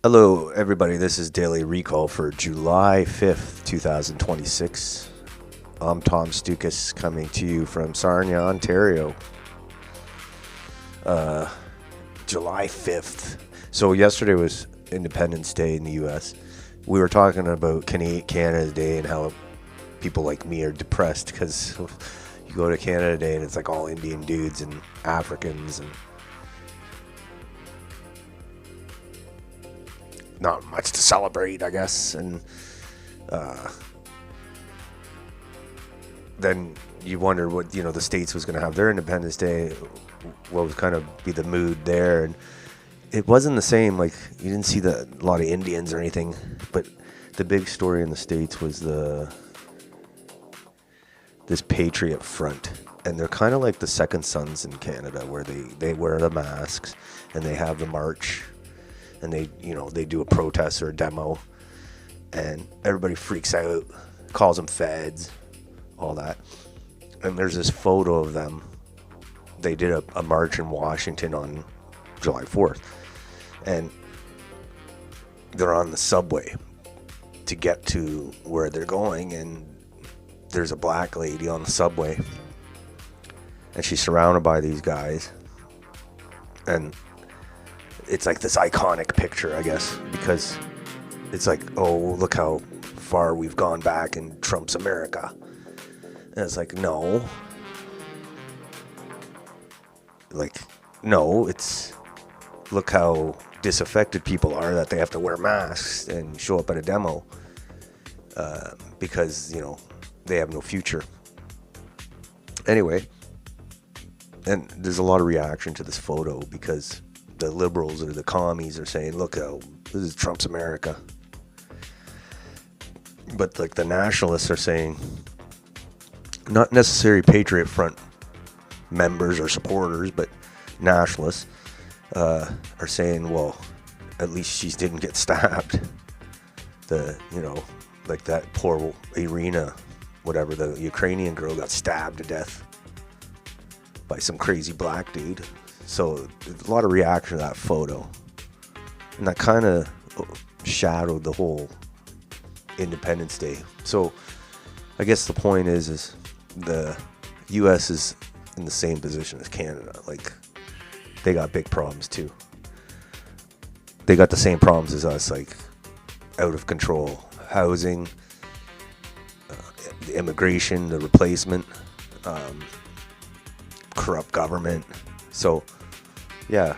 Hello, everybody. This is Daily Recall for July 5th, 2026. I'm Tom Stoukas coming to you from Sarnia, Ontario. July 5th. So, yesterday was Independence Day in the U.S. We were talking about Canada Day and how people like me are depressed because you go to Canada Day and it's like all Indian dudes and Africans and not much to celebrate, I guess. And then you wonder what the states was going to have their Independence Day, what was kind of be the mood there. And it wasn't the same. Like, you didn't see a lot of Indians or anything, but the big story in the states was this Patriot Front, and they're kind of like the Second Sons in Canada, where they wear the masks and they have the march. And they do a protest or a demo, and everybody freaks out, calls them feds, all that. And there's this photo of them. They did a march in Washington on July 4th, and they're on the subway to get to where they're going, and there's a black lady on the subway, and she's surrounded by these guys, and it's like this iconic picture, I guess, because it's like, oh, look how far we've gone back in Trump's America. And it's like, no. It's look how disaffected people are that they have to wear masks and show up at a demo because, they have no future. Anyway, and there's a lot of reaction to this photo because the liberals or the commies are saying, look how this is Trump's America. But like the nationalists are saying, not necessarily Patriot Front members or supporters, but nationalists are saying, well, at least she didn't get stabbed. Like that poor Irina, whatever, the Ukrainian girl got stabbed to death by some crazy black dude. So a lot of reaction to that photo, and that kind of shadowed the whole Independence Day. So I guess the point is the U.S. is in the same position as Canada. Like, they got big problems too. They got the same problems as us, like out of control housing, the immigration, the replacement, corrupt government. So, yeah,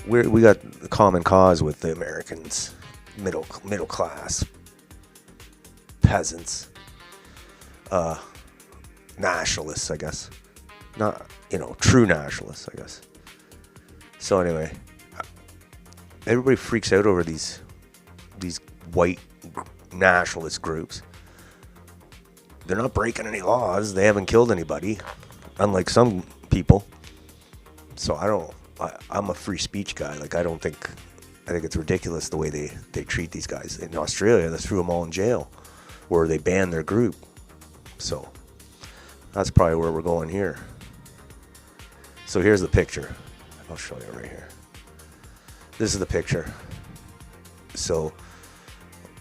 we got a common cause with the Americans, middle class, peasants, nationalists, I guess. Not, true nationalists, I guess. So anyway, everybody freaks out over these white nationalist groups. They're not breaking any laws. They haven't killed anybody, unlike some people. So I'm a free speech guy. Like, I think it's ridiculous the way they treat these guys. In Australia, they threw them all in jail, or they banned their group. So that's probably where we're going here. So here's the picture. I'll show you right here. This is the picture. So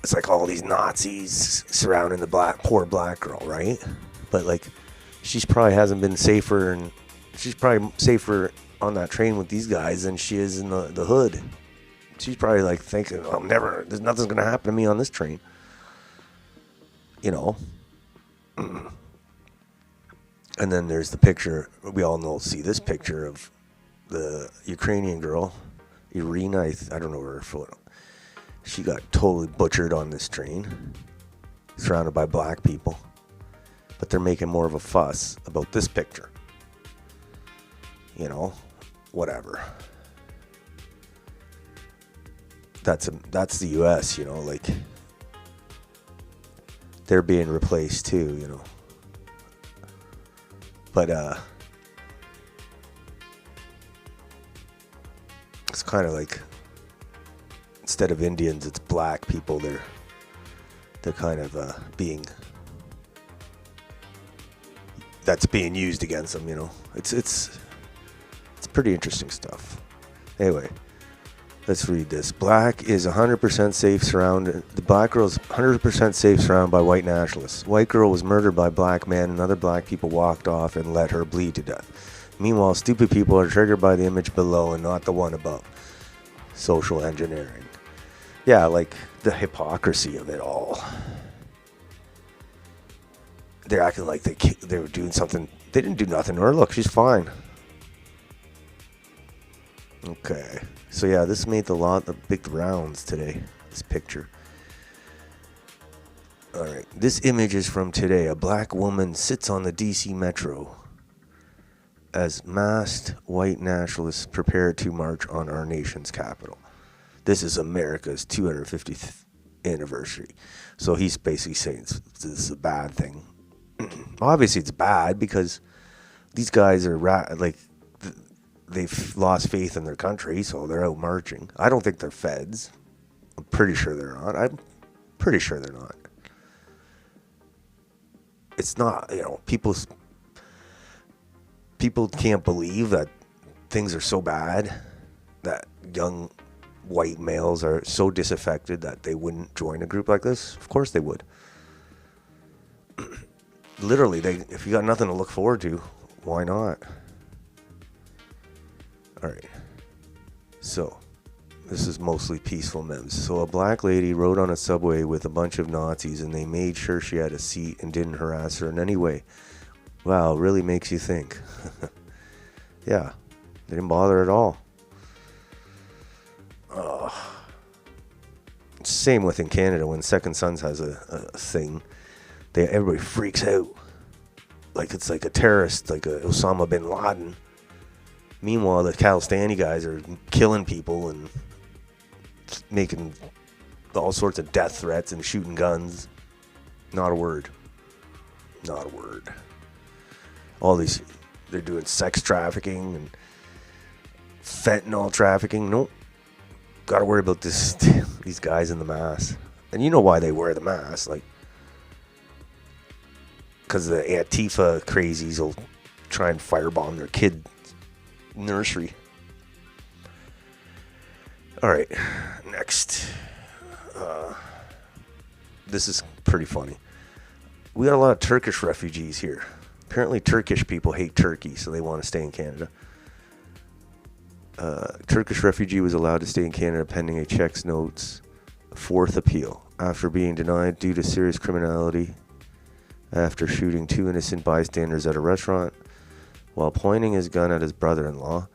it's like all these Nazis surrounding the poor black girl, right? But like, she's probably hasn't been safer, and she's probably safer on that train with these guys than she is in the hood. She's probably like thinking, there's nothing's gonna happen to me on this train. And then there's the picture. We all see this picture of the Ukrainian girl, Irina. I don't know her photo. She got totally butchered on this train, surrounded by black people. But they're making more of a fuss about this picture. Whatever. That's the U.S., like, they're being replaced too, But it's kind of like, instead of Indians, it's black people. They're kind of being that's being used against them. It's pretty interesting stuff. Anyway, Let's read this. Black is 100% safe surrounded. The black girl is 100% safe surrounded by white nationalists. White girl was murdered by black men, and other black people walked off and let her bleed to death. Meanwhile, stupid people are triggered by the image below and not the one above. Social engineering. Yeah, like the hypocrisy of it all. They're acting like they were doing something. They didn't do nothing to her. Look, she's fine. Okay. So yeah, this made the big rounds today, this picture. Alright, this image is from today. A black woman sits on the DC Metro as masked white nationalists prepare to march on our nation's capital. This is America's 250th anniversary. So he's basically saying this is a bad thing. Obviously it's bad because these guys are they've lost faith in their country, so they're out marching. I don't think they're feds. I'm pretty sure they're not. I'm pretty sure they're not. It's not, people can't believe that things are so bad that young white males are so disaffected that they wouldn't join a group like this. Of course they would. Literally, if you got nothing to look forward to, why not? Alright, so this is mostly peaceful memes. So a black lady rode on a subway with a bunch of Nazis and they made sure she had a seat and didn't harass her in any way. Wow, really makes you think. Yeah, they didn't bother at all. Same with in Canada when Second Sons has a thing. Everybody freaks out. Like it's like a terrorist, like a Osama bin Laden. Meanwhile, the Calistani guys are killing people and making all sorts of death threats and shooting guns. Not a word. Not a word. All these, they're doing sex trafficking and fentanyl trafficking. Nope. Got to worry about these guys in the mask. And you know why they wear the mask. Like, because the Antifa crazies will try and firebomb their kid nursery. Alright, next. This is pretty funny. We got a lot of Turkish refugees here. Apparently Turkish people hate Turkey, so they want to stay in Canada. Turkish refugee was allowed to stay in Canada pending a checks notes fourth appeal after being denied due to serious criminality after shooting two innocent bystanders at a restaurant while pointing his gun at his brother-in-law.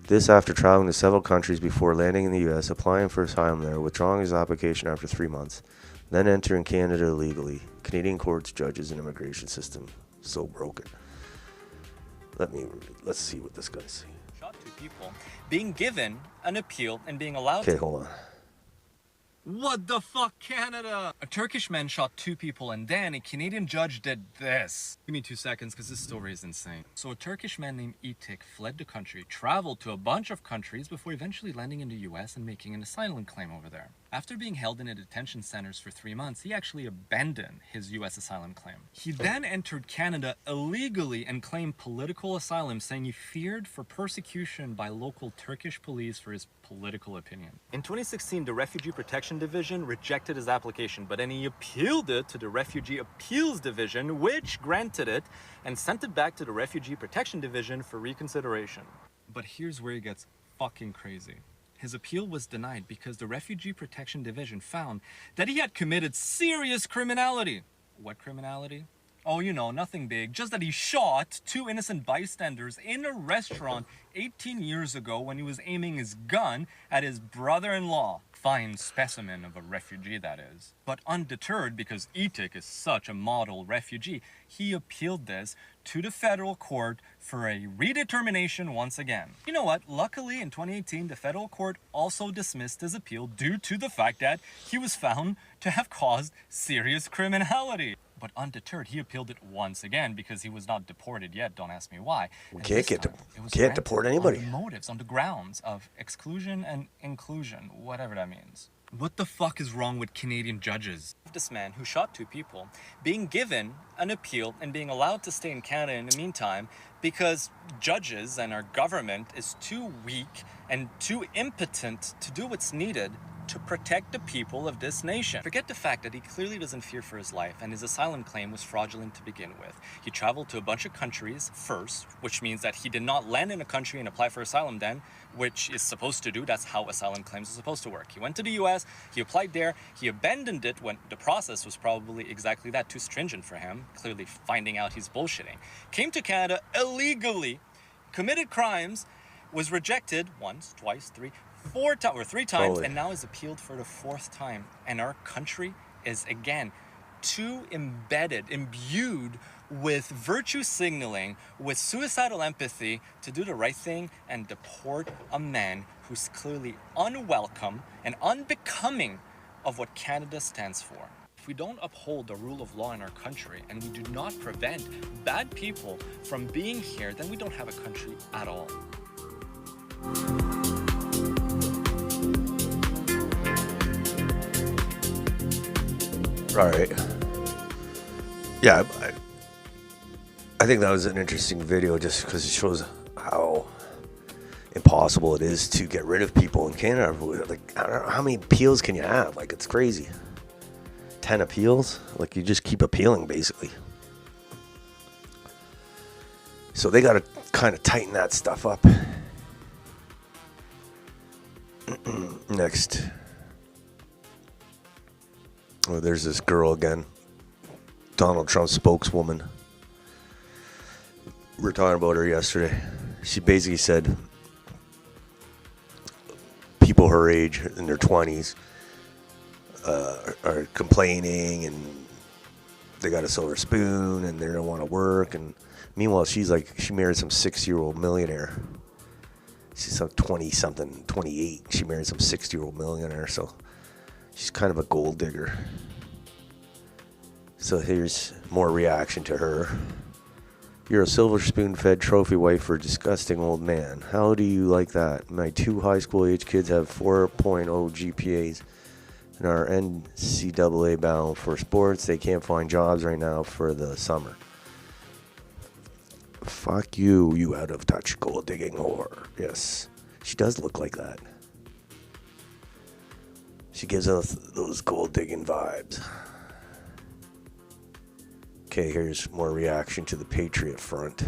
This after traveling to several countries before landing in the U.S., applying for asylum there, withdrawing his application after 3 months, then entering Canada illegally. Canadian courts, judges, and immigration system so broken. Let's see what this guy's saying. Shot two people, being given an appeal and being allowed to... Okay, hold on. What the fuck, Canada? A Turkish man shot two people and then a Canadian judge did this. Give me 2 seconds because this story is insane. So a Turkish man named Itik fled the country, traveled to a bunch of countries before eventually landing in the US and making an asylum claim over there. After being held in a detention centers for 3 months, he actually abandoned his US asylum claim. He then entered Canada illegally and claimed political asylum, saying he feared for persecution by local Turkish police for his political opinion. In 2016, the Refugee Protection Division rejected his application, but then he appealed it to the Refugee Appeals Division, which granted it and sent it back to the Refugee Protection Division for reconsideration. But here's where it gets fucking crazy. His appeal was denied because the Refugee Protection Division found that he had committed serious criminality. What criminality? Oh, you know, nothing big, just that he shot two innocent bystanders in a restaurant 18 years ago when he was aiming his gun at his brother-in-law. Fine specimen of a refugee, that is. But undeterred, because Itik is such a model refugee, he appealed this to the federal court for a redetermination once again. You know what? Luckily, in 2018, the federal court also dismissed his appeal due to the fact that he was found to have caused serious criminality. But undeterred, he appealed it once again because he was not deported yet. Don't ask me why. We can't deport anybody. On the motives, on the grounds of exclusion and inclusion, whatever that means. What the fuck is wrong with Canadian judges? This man who shot 2 people being given an appeal and being allowed to stay in Canada in the meantime because judges and our government is too weak and too impotent to do what's needed to protect the people of this nation. Forget the fact that he clearly doesn't fear for his life and his asylum claim was fraudulent to begin with. He traveled to a bunch of countries first, which means that he did not land in a country and apply for asylum then, which is supposed to do. That's how asylum claims are supposed to work. He went to the US, he applied there, he abandoned it when the process was probably exactly that, too stringent for him, clearly finding out he's bullshitting. Came to Canada illegally, committed crimes, was rejected once, twice, three times, Holy. and now is appealed for the 4th time. And our country is, again, too imbued with virtue signaling, with suicidal empathy to do the right thing and deport a man who's clearly unwelcome and unbecoming of what Canada stands for. If we don't uphold the rule of law in our country and we do not prevent bad people from being here, then we don't have a country at all. All right. Yeah, I think that was an interesting video just because it shows how impossible it is to get rid of people in Canada. Like, I don't know, how many appeals can you have? Like, it's crazy. 10 appeals? Like, you just keep appealing, basically. So they got to kind of tighten that stuff up. Next. Oh, there's this girl again. Donald Trump's spokeswoman. We were talking about her yesterday. She basically said people her age in their 20s are complaining and they got a silver spoon and they don't want to work. And meanwhile, she married some 6-year-old millionaire. She's like 20-something, 28. She married some 60-year-old millionaire, so she's kind of a gold digger. So here's more reaction to her. You're a silver spoon-fed trophy wife for a disgusting old man. How do you like that? My 2 high school age kids have 4.0 GPAs and are NCAA bound for sports. They can't find jobs right now for the summer. Fuck you, you out-of-touch gold-digging whore. Yes, she does look like that. She gives us those gold-digging vibes. Okay, here's more reaction to the Patriot Front.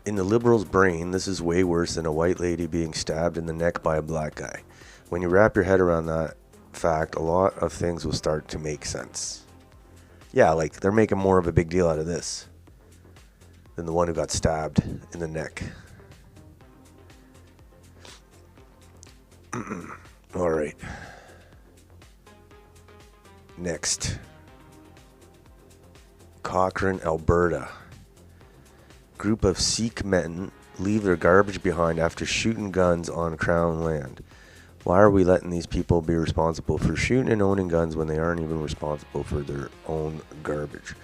In the liberal's brain, this is way worse than a white lady being stabbed in the neck by a black guy. When you wrap your head around that fact, a lot of things will start to make sense. Yeah, like they're making more of a big deal out of this than the one who got stabbed in the neck. All right. Next. Cochrane, Alberta. Group of Sikh men leave their garbage behind after shooting guns on Crown land. Why are we letting these people be responsible for shooting and owning guns when they aren't even responsible for their own garbage?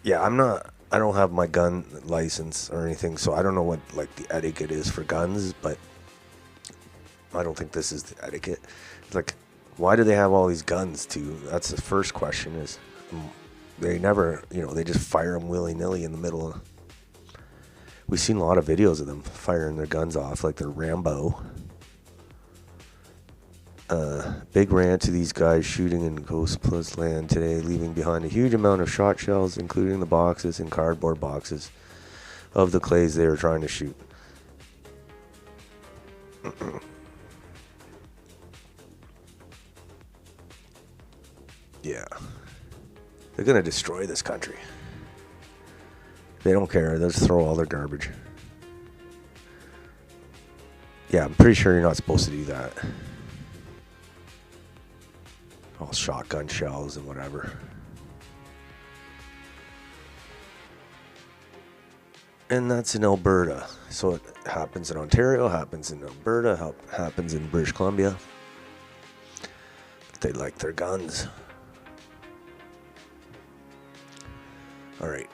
Yeah, I don't have my gun license or anything, so I don't know what like the etiquette is for guns, but I don't think this is the etiquette. Like, why do they have all these guns too? That's the first question is, they never, they just fire them willy-nilly in the middle of... We've seen a lot of videos of them firing their guns off like they're Rambo. Big rant to these guys shooting in Coast Plus land today, leaving behind a huge amount of shot shells, including the boxes and cardboard boxes of the clays they were trying to shoot. Yeah. They're going to destroy this country. They don't care. They'll just throw all their garbage. Yeah, I'm pretty sure you're not supposed to do that. All shotgun shells and whatever. And that's in Alberta. So it happens in Ontario, happens in Alberta, happens in British Columbia. They like their guns. All right.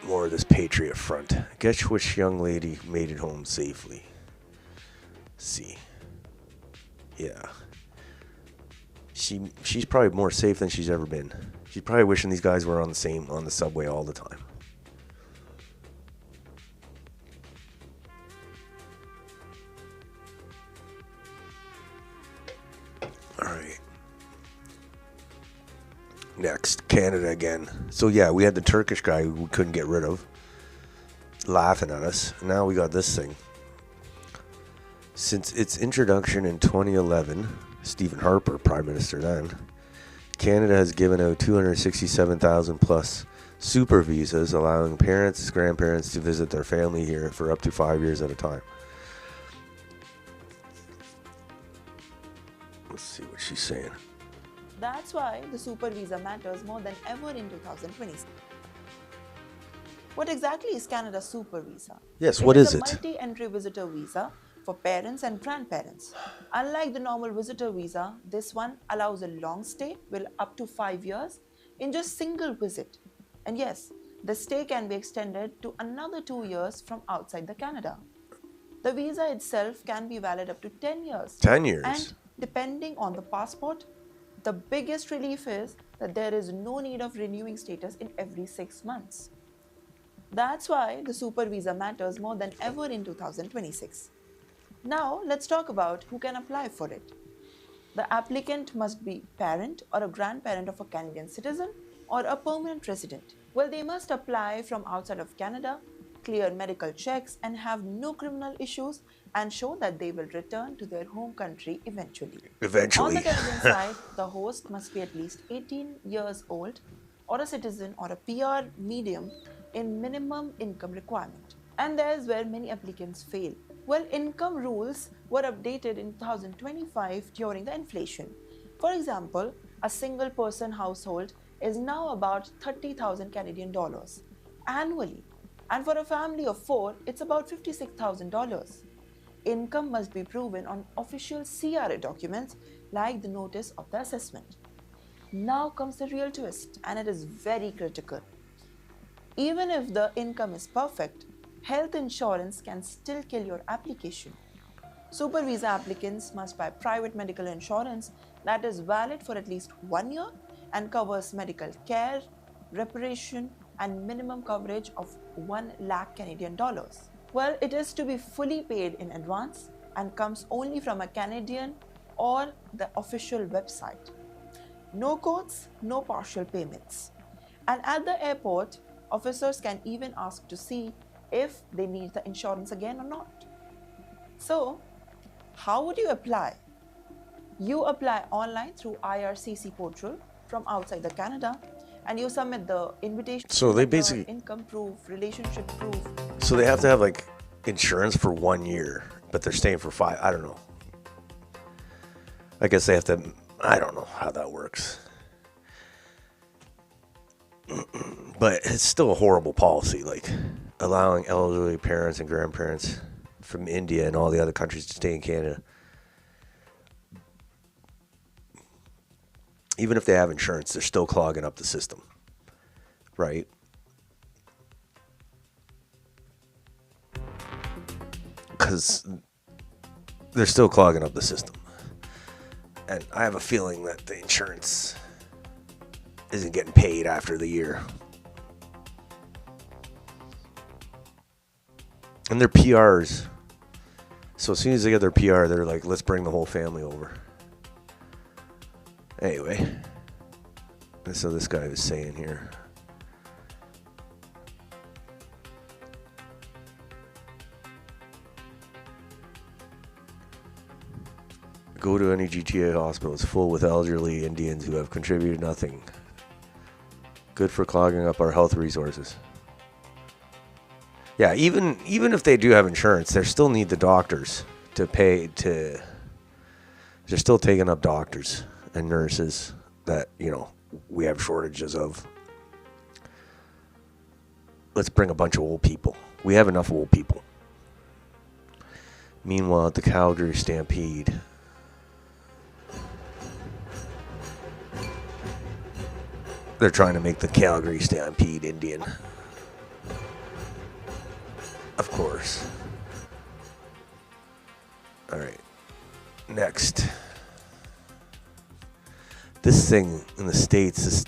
More of this Patriot Front. Guess which young lady made it home safely. Let's see. Yeah. She's probably more safe than she's ever been. She's probably wishing these guys were on the subway all the time. All right. Next, Canada again. So yeah, we had the Turkish guy who we couldn't get rid of, laughing at us. Now we got this thing. Since its introduction in 2011, Stephen Harper, Prime Minister then, Canada has given out 267,000 plus super visas, allowing parents, grandparents to visit their family here for up to 5 years at a time. Let's see what she's saying. That's why the super visa matters more than ever in 2020. What exactly is Canada's super visa? Yes, what is It it? is a multi-entry visitor visa for parents and grandparents. Unlike the normal visitor visa, this one allows a long stay, well up to 5 years, in just single visit. And yes, the stay can be extended to another 2 years from outside the Canada. The visa itself can be valid up to 10 years. 10 years? And depending on the passport, the biggest relief is that there is no need of renewing status in every 6 months. That's why the super visa matters more than ever in 2026. Now, let's talk about who can apply for it. The applicant must be parent or a grandparent of a Canadian citizen or a permanent resident. Well, they must apply from outside of Canada, clear medical checks, and have no criminal issues, and show that they will return to their home country eventually. On the Canadian side, the host must be at least 18 years old or a citizen or a PR medium in minimum income requirement. And there's where many applicants fail. Well, income rules were updated in 2025 during the inflation. For example, a single person household is now about 30,000 Canadian dollars annually. And for a family of 4, it's about $56,000. Income must be proven on official CRA documents like the notice of the assessment. Now comes the real twist, and it is very critical. Even if the income is perfect, health insurance can still kill your application. Super visa applicants must buy private medical insurance that is valid for at least 1 year and covers medical care, reparation, and minimum coverage of 1 lakh Canadian dollars. Well, it is to be fully paid in advance and comes only from a Canadian or the official website. No codes, no partial payments. And at the airport, officers can even ask to see if they need the insurance again or not. So, how would you apply? You apply online through IRCC portal from outside the Canada, and you submit the invitation. So they basically income proof, relationship proof. So they have to have like insurance for 1 year, but they're staying for 5. I don't know. I guess they have to. I don't know how that works. But it's still a horrible policy, like allowing elderly parents and grandparents from India and all the other countries to stay in Canada. Even if they have insurance, they're still clogging up the system, right? Because they're still clogging up the system. And I have a feeling that the insurance isn't getting paid after the year. And they're PRs. So as soon as they get their PR, they're like, let's bring the whole family over. Anyway, that's what this guy was saying here. Go to any GTA hospital. It's full with elderly Indians who have contributed nothing. Good for clogging up our health resources. Yeah, even if they do have insurance, they still need the doctors to pay to. They're still taking up doctors and nurses that, you know, we have shortages of. Let's bring a bunch of old people. We have enough old people. Meanwhile, at the Calgary Stampede, they're trying to make the Calgary Stampede Indian. takeovers. All right. Next. This thing in the States,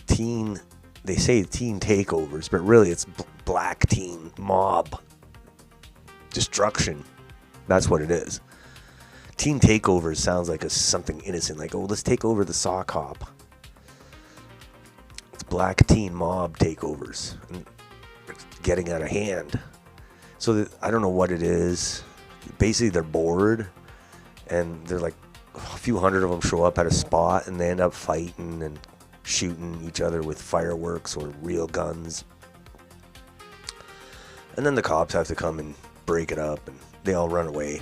they say teen takeovers, but really it's black teen mob destruction. That's what it is. Teen takeovers sounds like something innocent, like, oh, let's take over the sock hop. It's black teen mob takeovers. And it's getting out of hand. So I don't know what it is. Basically, they're bored, and they're like, a few hundred of them show up at a spot, and they end up fighting and shooting each other with fireworks or real guns. And then the cops have to come and break it up, and they all run away.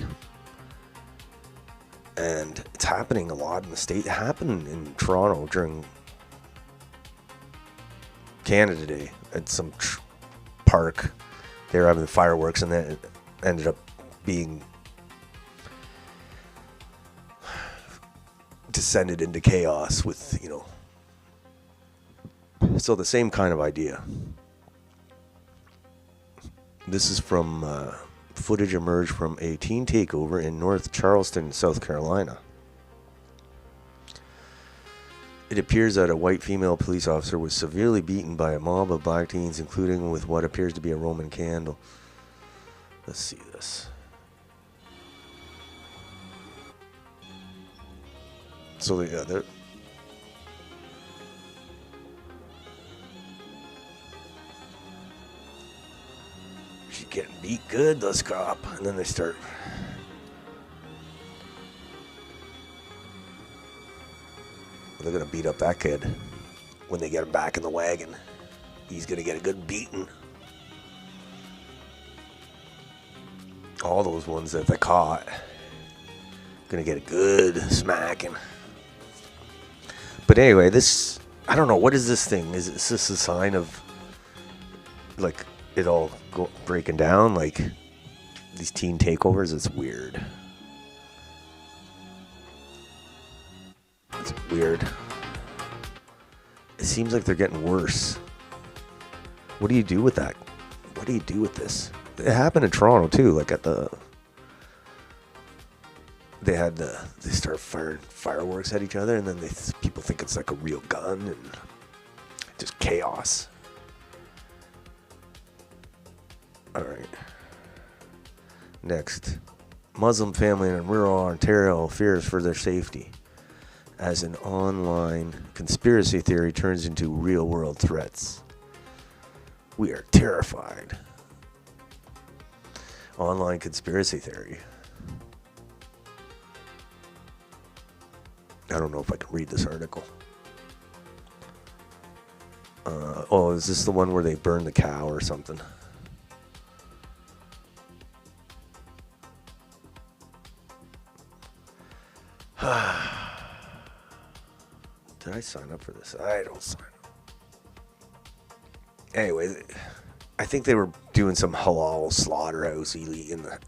And it's happening a lot in the state. It happened in Toronto during Canada Day at some park. They were having fireworks, and then it ended up being descended into chaos with, so the same kind of idea. This is from footage emerged from a teen takeover in North Charleston, South Carolina. It appears that a white female police officer was severely beaten by a mob of black teens, including with what appears to be a Roman candle. Let's see this. So they're she's getting beat good, this cop, and then they start. They're gonna beat up that kid when they get him back in the wagon. He's gonna get a good beating. All those ones that they caught gonna get a good smacking. But anyway, I don't know, what is this thing? Is this a sign of, like, it all breaking down? Like, these teen takeovers? It's weird. It's weird. It seems like they're getting worse. What do you do with that? What do you do with this? It happened in Toronto, too, like at they start firing fireworks at each other, and then people think it's like a real gun, and just chaos. All right. Next, Muslim family in rural Ontario fears for their safety as an online conspiracy theory turns into real-world threats. We are terrified. Online conspiracy theory. I don't know if I can read this article. Is this the one where they burn the cow or something? Did I sign up for this? I don't sign up. Anyway, I think they were doing some halal slaughterhouse in the...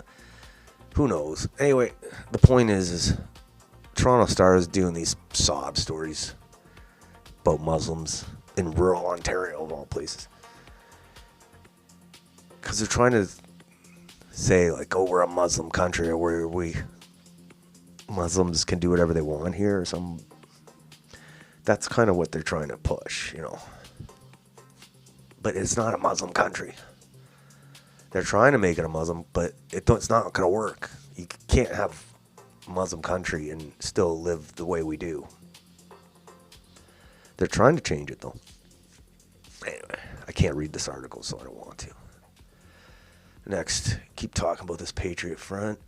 Who knows? Anyway, the point is Toronto Star is doing these sob stories about Muslims in rural Ontario, of all places. Because they're trying to say, like, oh, we're a Muslim country, or where Muslims can do whatever they want here, or some... That's kind of what they're trying to push, But it's not a Muslim country. They're trying to make it a Muslim, but it's not going to work. You can't have a Muslim country and still live the way we do. They're trying to change it, though. Anyway, I can't read this article, so I don't want to. Next, keep talking about this Patriot Front.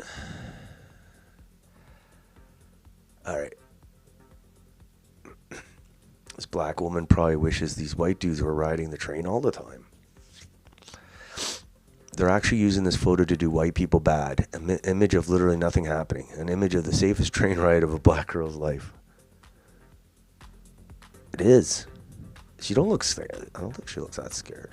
All right. This black woman probably wishes these white dudes were riding the train all the time. They're actually using this photo to do white people bad. An image of literally nothing happening. An image of the safest train ride of a black girl's life. It is. She don't look scared. I don't think she looks that scared.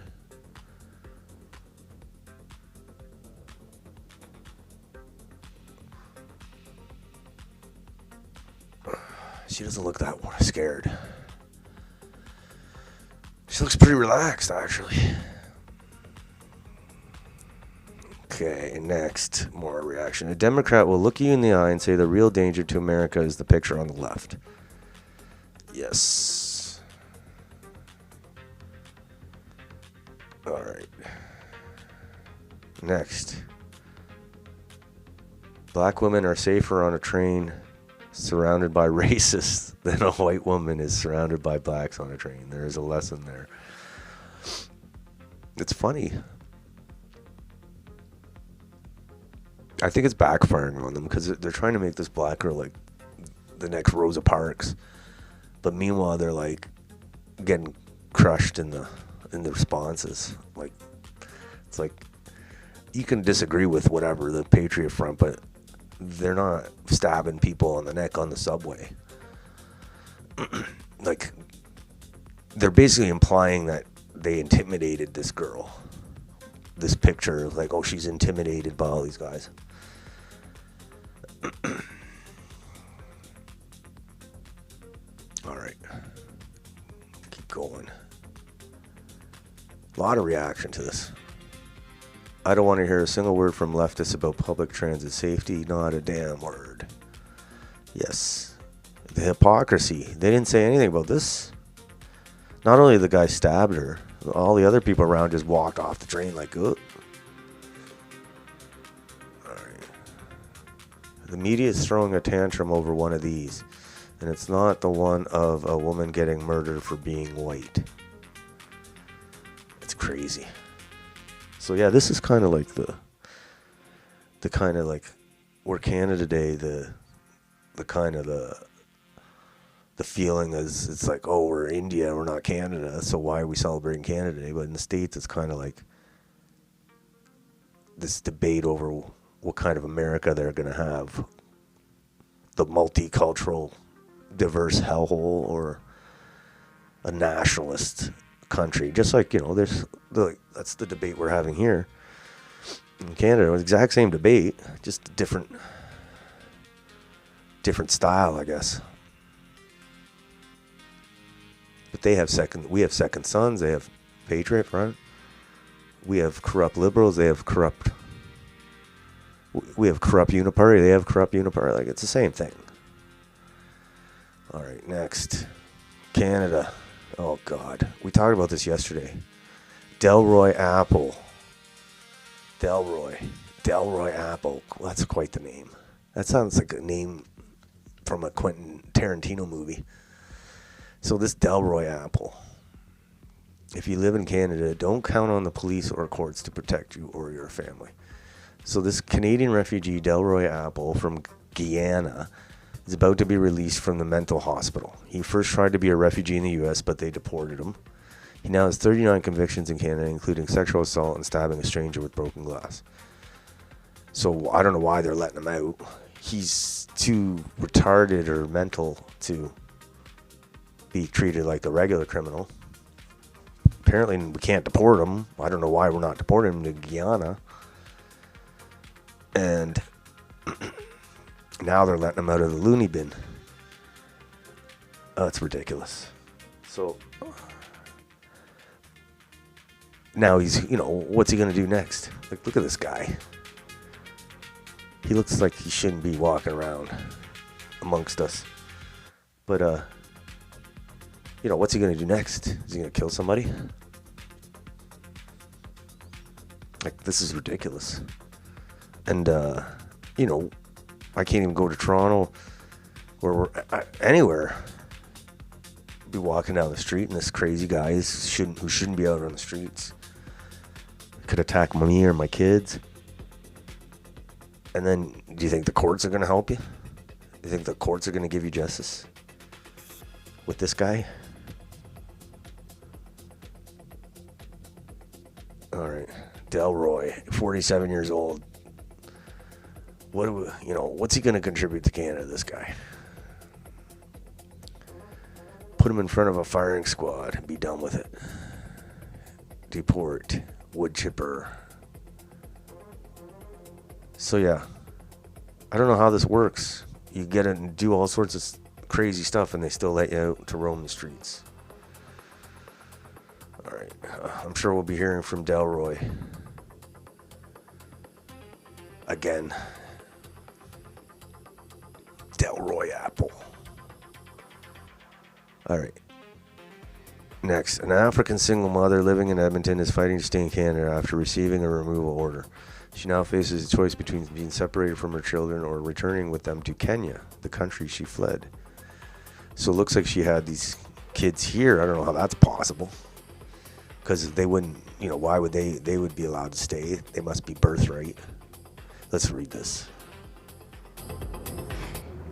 She doesn't look that scared. She looks pretty relaxed, actually. Okay, next, more reaction. A Democrat will look you in the eye and say the real danger to America is the picture on the left. Yes. All right. Next. Black women are safer on a train surrounded by racists than a white woman is surrounded by blacks on a train. There is a lesson there. It's funny. I think it's backfiring on them because they're trying to make this black girl like the next Rosa Parks, but meanwhile they're like getting crushed in the responses. Like it's like you can disagree with whatever the Patriot Front, but they're not stabbing people on the neck on the subway. Like they're basically implying that they intimidated this girl. This picture, like, oh, she's intimidated by all these guys. All right. Keep going. A lot of reaction to this. I don't want to hear a single word from leftists about public transit safety. Not a damn word. Yes. The hypocrisy. They didn't say anything about this. Not only the guy stabbed her, all the other people around just walked off the train like, oh. Alright. The media is throwing a tantrum over one of these, and it's not the one of a woman getting murdered for being white. It's crazy. So yeah, this is kind of like the kind of like where Canada Day, the kind of the feeling is, it's like, oh, we're India, we're not Canada, so why are we celebrating Canada Day? But in the States, it's kind of like this debate over what kind of America they're going to have. The multicultural, diverse hellhole, or a nationalist country. Just like, you know, that's the debate we're having here in Canada. It's the exact same debate, just a different style, I guess. But we have second sons, they have Patriot Front. We have corrupt liberals, we have corrupt Uniparty, they have corrupt Uniparty. Like, it's the same thing. All right, next. Canada. Oh, God. We talked about this yesterday. Delroy Apple. Delroy Apple. Well, that's quite the name. That sounds like a name from a Quentin Tarantino movie. So this Delroy Apple. If you live in Canada, don't count on the police or courts to protect you or your family. So this Canadian refugee, Delroy Apple, from Guyana, is about to be released from the mental hospital. He first tried to be a refugee in the U.S., but they deported him. He now has 39 convictions in Canada, including sexual assault and stabbing a stranger with broken glass. So I don't know why they're letting him out. He's too retarded or mental to be treated like a regular criminal. Apparently we can't deport him. I don't know why we're not deporting him to Guyana. And now they're letting him out of the loony bin. Oh, it's ridiculous. So now he's, what's he going to do next? Like, look at this guy. He looks like he shouldn't be walking around amongst us. But, what's he going to do next? Is he going to kill somebody? Like, this is ridiculous. And, I can't even go to Toronto or anywhere. Be walking down the street and this crazy guy who shouldn't be out on the streets could attack me or my kids. And then, do you think the courts are going to help you? Do you think the courts are going to give you justice with this guy? All right, Delroy, 47 years old. What's he going to contribute to Canada, this guy? Put him in front of a firing squad and be done with it. Deport, wood chipper. So yeah, I don't know how this works. You get it and do all sorts of crazy stuff and they still let you out to roam the streets. All right, I'm sure we'll be hearing from Delroy Again. Delroy apple. All right. Next, an African single mother living in Edmonton is fighting to stay in Canada after receiving a removal order. She now faces a choice between being separated from her children or returning with them to Kenya, the country she fled. So it looks like she had these kids here. I don't know how that's possible. Because they wouldn't, why would they would be allowed to stay? They must be birthright. Let's read this.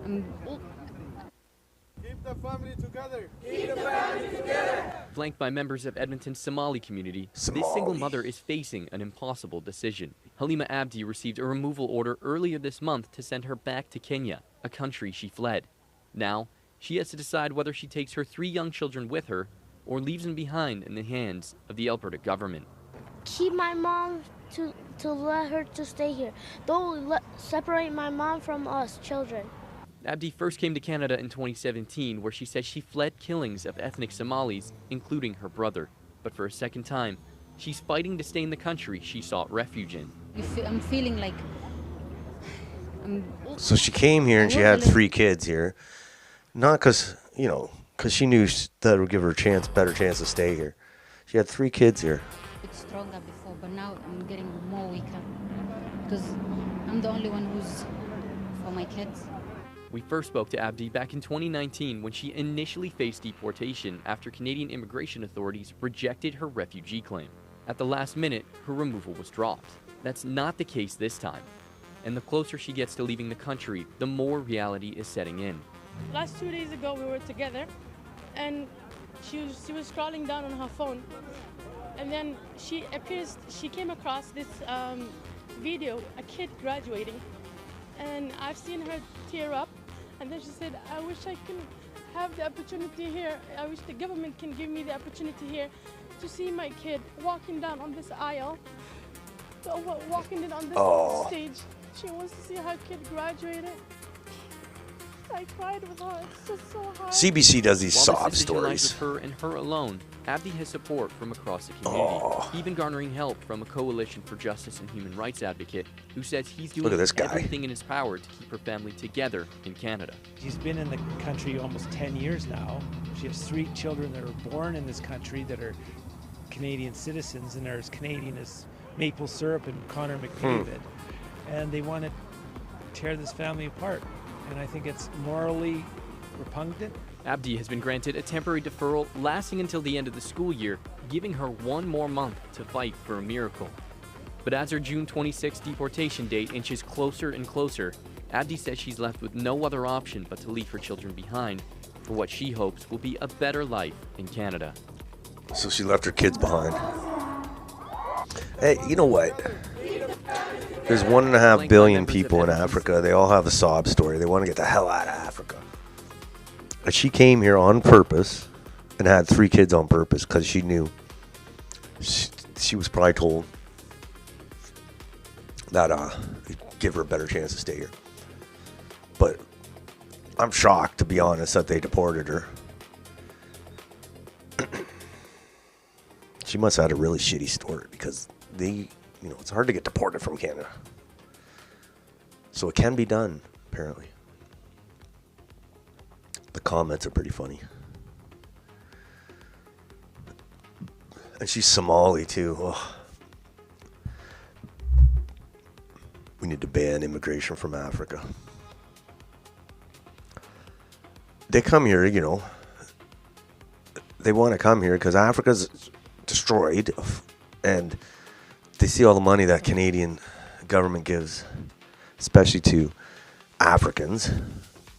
Keep the family together. Flanked by members of Edmonton's Somali community, Somali. This single mother is facing an impossible decision. Halima Abdi received a removal order earlier this month to send her back to Kenya, a country she fled. Now, she has to decide whether she takes her 3 young children with her or leaves them behind in the hands of the Alberta government. Keep my mom to let her to stay here. Don't separate my mom from us children. Abdi first came to Canada in 2017, where she said she fled killings of ethnic Somalis, including her brother. But for a second time, she's fighting to stay in the country she sought refuge in. I'm feeling like... So she came here and she had 3 kids here. Not because, because she knew that would give her a better chance to stay here. She had 3 kids here. a bit stronger before, but now I'm getting more weaker because I'm the only one who's for my kids. We first spoke to Abdi back in 2019 when she initially faced deportation after Canadian immigration authorities rejected her refugee claim. At the last minute, her removal was dropped. That's not the case this time. And the closer she gets to leaving the country, the more reality is setting in. Last 2 days ago, we were together, and she was scrolling down on her phone, and then she came across this video, a kid graduating, and I've seen her tear up, and then she said, I wish I can have the opportunity here, I wish the government can give me the opportunity here to see my kid walking down on this aisle, walking in on this stage. She wants to see her kid graduated. I cried with her. It's just so hard. CBC does these While sob this decision lies stories. with her and her alone, Abdi has support from across the community, even garnering help from a coalition for justice and human rights advocate who says he's doing Look at this guy. everything in his power to keep her family together in Canada. She's been in the country almost 10 years now. She has 3 children that are born in this country that are Canadian citizens, and they're as Canadian as maple syrup and Connor McDavid. And they want to tear this family apart. And I think it's morally repugnant. Abdi has been granted a temporary deferral lasting until the end of the school year, giving her 1 more month to fight for a miracle. But as her June 26 deportation date inches closer and closer, Abdi says she's left with no other option but to leave her children behind for what she hopes will be a better life in Canada. So she left her kids behind. Hey, you know what? There's 1.5 billion people in Africa. They all have a sob story. They want to get the hell out of Africa. But she came here on purpose and had 3 kids on purpose because she knew. She was probably told that it'd give her a better chance to stay here. But I'm shocked, to be honest, that they deported her. She must have had a really shitty story because it's hard to get deported from Canada. So it can be done, apparently. The comments are pretty funny. And she's Somali, too. Oh. We need to ban immigration from Africa. They come here, they want to come here because Africa's destroyed, and they see all the money that Canadian government gives, especially to Africans.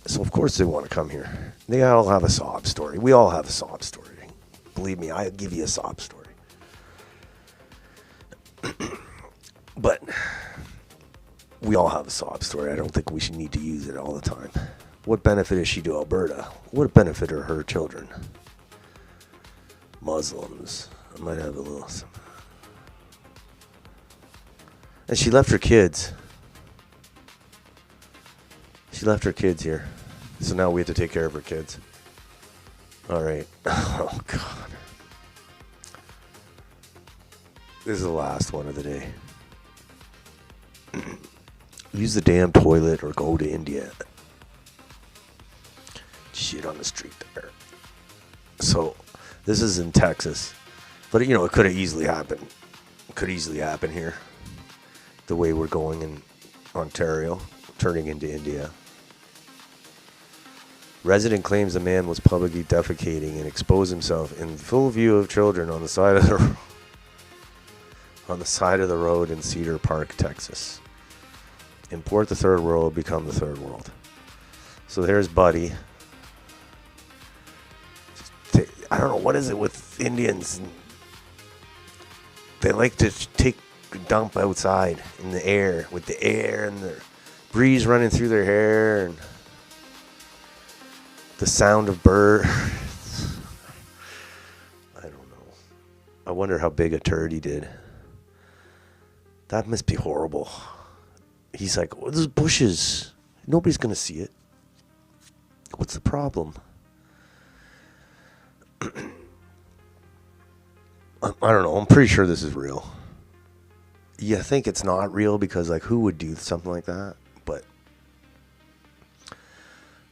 So of course they want to come here. They all have a sob story. We all have a sob story. Believe me, I'll give you a sob story. But we all have a sob story. I don't think we should need to use it all the time. What benefit is she to Alberta? What benefit are her children? Muslims. I might have a little... And she left her kids. She left her kids here. So now we have to take care of her kids. All right. Oh, God. This is the last one of the day. use the damn toilet or go to India. Shit on the street there. So, this is in Texas. But, it could have easily happened. It could easily happen here. The way we're going in Ontario, turning into India. Resident claims the man was publicly defecating and exposed himself in full view of children on the side of the road in Cedar Park, Texas. Import the third world, become the third world. So there's Buddy. I don't know, what is it with Indians? They like to take a dump outside in the air, with the air and the breeze running through their hair and the sound of birds. I don't know. I wonder how big a turd he did. That must be horrible. He's like, oh, there's bushes. Nobody's going to see it. What's the problem? I don't know. I'm pretty sure this is real. You think it's not real because, who would do something like that? But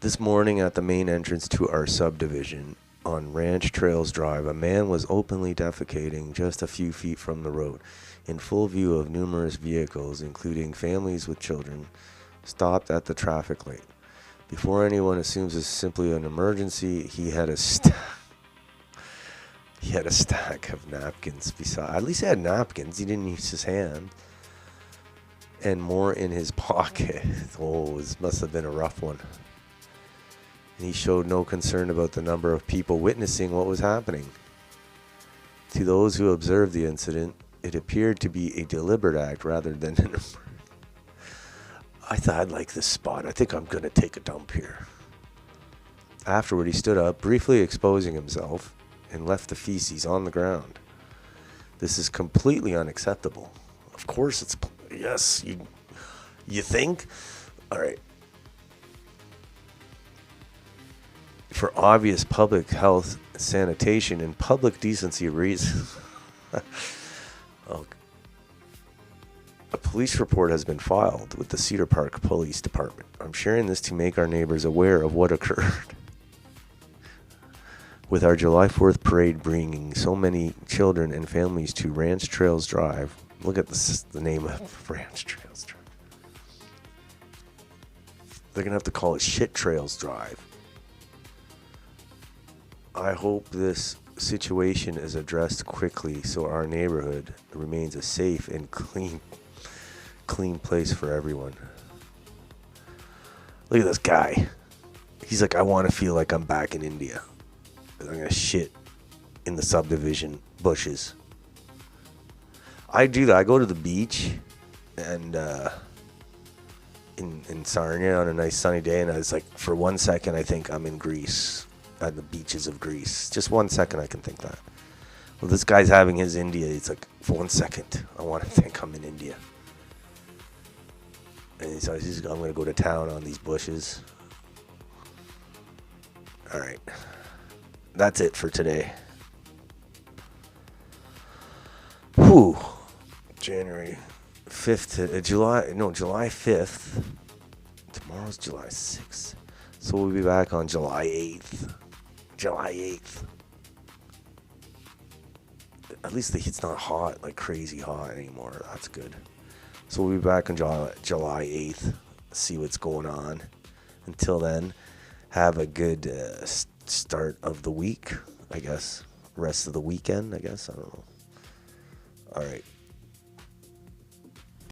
this morning at the main entrance to our subdivision on Ranch Trails Drive, a man was openly defecating just a few feet from the road, in full view of numerous vehicles, including families with children, stopped at the traffic light. Before anyone assumes it's simply an emergency, he had a stack of napkins beside. At least he had napkins. He didn't use his hand. And more in his pocket. Oh, this must have been a rough one. And he showed no concern about the number of people witnessing what was happening. To those who observed the incident, it appeared to be a deliberate act rather than an emergency. I thought I'd like this spot. I think I'm going to take a dump here. Afterward, he stood up, briefly exposing himself, and left the feces on the ground. This is completely unacceptable. Of course it's... Yes, you think? All right. For obvious public health, sanitation, and public decency reasons... Oh. A police report has been filed with the Cedar Park Police Department. I'm sharing this to make our neighbors aware of what occurred. With our July 4th parade bringing so many children and families to Ranch Trails Drive. Look at the name of Ranch Trails Drive. They're going to have to call it Shit Trails Drive. I hope this situation is addressed quickly so our neighborhood remains a safe and clean place for everyone. Look at this guy. He's like, I want to feel like I'm back in India. I'm going to shit in the subdivision bushes. I do that. I go to the beach and in Sarnia on a nice sunny day, and I was like, for 1 second, I think I'm in Greece, at the beaches of Greece. Just 1 second, I can think that. Well, this guy's having his India. It's like, for 1 second, I want to think I'm in India. And so I'm going to go to town on these bushes. All right. That's it for today. Whew. January 5th July 5th. Tomorrow's July 6th. So we'll be back on July 8th. July 8th. At least it's not hot, like crazy hot anymore. That's good. So we'll be back on July 8th. See what's going on. Until then, have a good start of the week, I guess. Rest of the weekend, I guess. I don't know. All right.